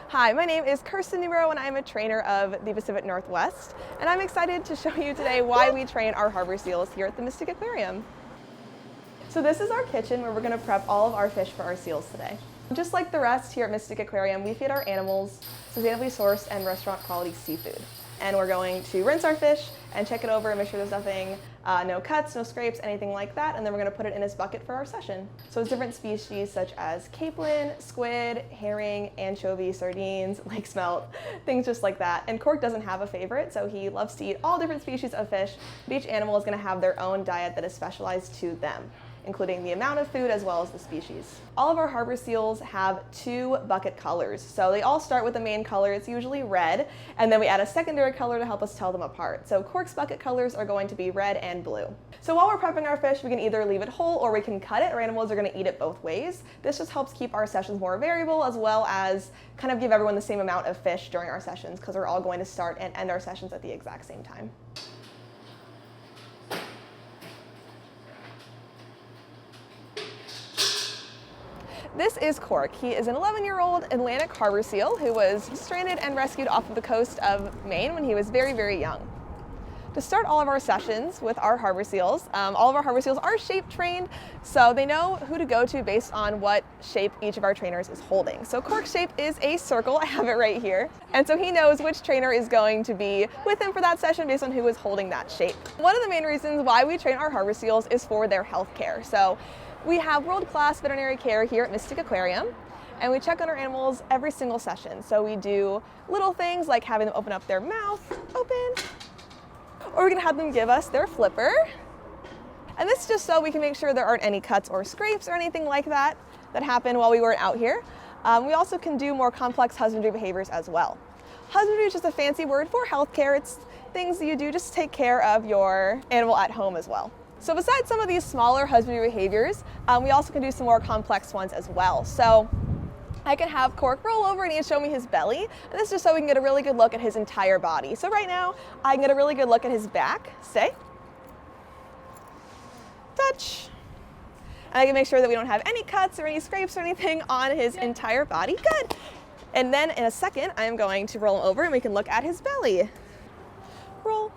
Hi, my name is Kirsten Newborough and I'm a trainer of the Pacific Northwest, and I'm excited to show you today why we train our harbor seals here at the Mystic Aquarium. So this is our kitchen where we're going to prep all of our fish for our seals today. Just like the rest here at Mystic Aquarium, we feed our animals sustainably sourced and restaurant quality seafood. And we're going to rinse our fish and check it over and make sure there's nothing, no cuts, no scrapes, anything like that. And then we're going to put it in this bucket for our session. So it's different species such as capelin, squid, herring, anchovy, sardines, lake smelt, things just like that. And Cork doesn't have a favorite, so he loves to eat all different species of fish. But each animal is going to have their own diet that is specialized to them, including the amount of food as well as the species. All of our harbor seals have two bucket colors. So they all start with the main color, it's usually red, and then we add a secondary color to help us tell them apart. So Cork's bucket colors are going to be red and blue. So while we're prepping our fish, we can either leave it whole or we can cut it. Our animals are going to eat it both ways. This just helps keep our sessions more variable as well as kind of give everyone the same amount of fish during our sessions because we're all going to start and end our sessions at the exact same time. This is Cork. He is an 11-year-old Atlantic harbor seal who was stranded and rescued off of the coast of Maine when he was very, very young. To start all of our sessions with our harbor seals, all of our harbor seals are shape trained, so they know who to go to based on what shape each of our trainers is holding. So Cork's shape is a circle, I have it right here, and so he knows which trainer is going to be with him for that session based on who is holding that shape. One of the main reasons why we train our harbor seals is for their health care. So we have world-class veterinary care here at Mystic Aquarium, and we check on our animals every single session. So we do little things like having them open up their mouth, or we're gonna have them give us their flipper. And this is just so we can make sure there aren't any cuts or scrapes or anything like that that happened while we weren't out here. We also can do more complex husbandry behaviors as well. Husbandry is just a fancy word for healthcare. It's things that you do just to take care of your animal at home as well. So besides some of these smaller husbandry behaviors, we also can do some more complex ones as well. So I can have Cork roll over and he'll show me his belly. And this is just so we can get a really good look at his entire body. So right now, I can get a really good look at his back. Stay. Touch. And I can make sure that we don't have any cuts or any scrapes or anything on his entire body. Good. And then in a second, I am going to roll him over and we can look at his belly. Roll.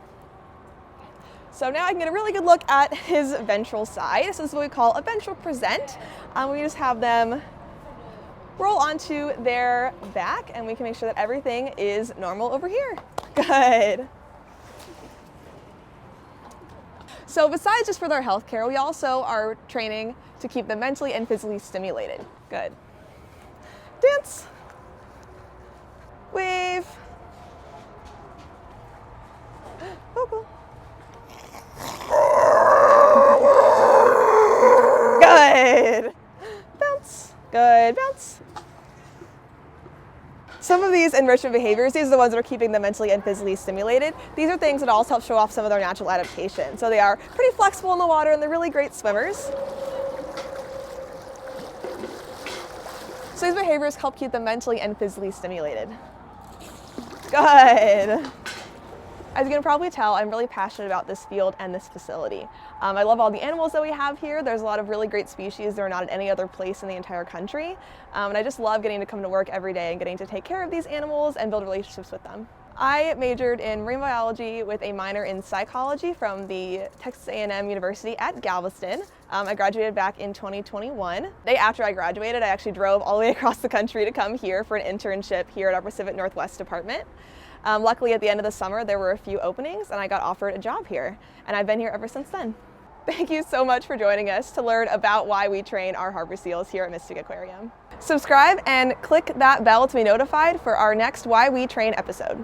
So now I can get a really good look at his ventral side. So this is what we call a ventral present. We just have them roll onto their back and we can make sure that everything is normal over here. Good. So besides just for their health care, we also are training to keep them mentally and physically stimulated. Good. Dance. Wave. Vocal. Good. Bounce. Good. Bounce. Some of these enrichment behaviors, these are the ones that are keeping them mentally and physically stimulated. These are things that also help show off some of their natural adaptation. So they are pretty flexible in the water and they're really great swimmers. So these behaviors help keep them mentally and physically stimulated. Good. As you can probably tell, I'm really passionate about this field and this facility. I love all the animals that we have here. There's a lot of really great species that are not at any other place in the entire country. And I just love getting to come to work every day and getting to take care of these animals and build relationships with them. I majored in marine biology with a minor in psychology from the Texas A&M University at Galveston. I graduated back in 2021. The day after I graduated, I actually drove all the way across the country to come here for an internship here at our Pacific Northwest department. Luckily, at the end of the summer, there were a few openings and I got offered a job here, and I've been here ever since then. Thank you so much for joining us to learn about why we train our harbor seals here at Mystic Aquarium. Subscribe and click that bell to be notified for our next Why We Train episode.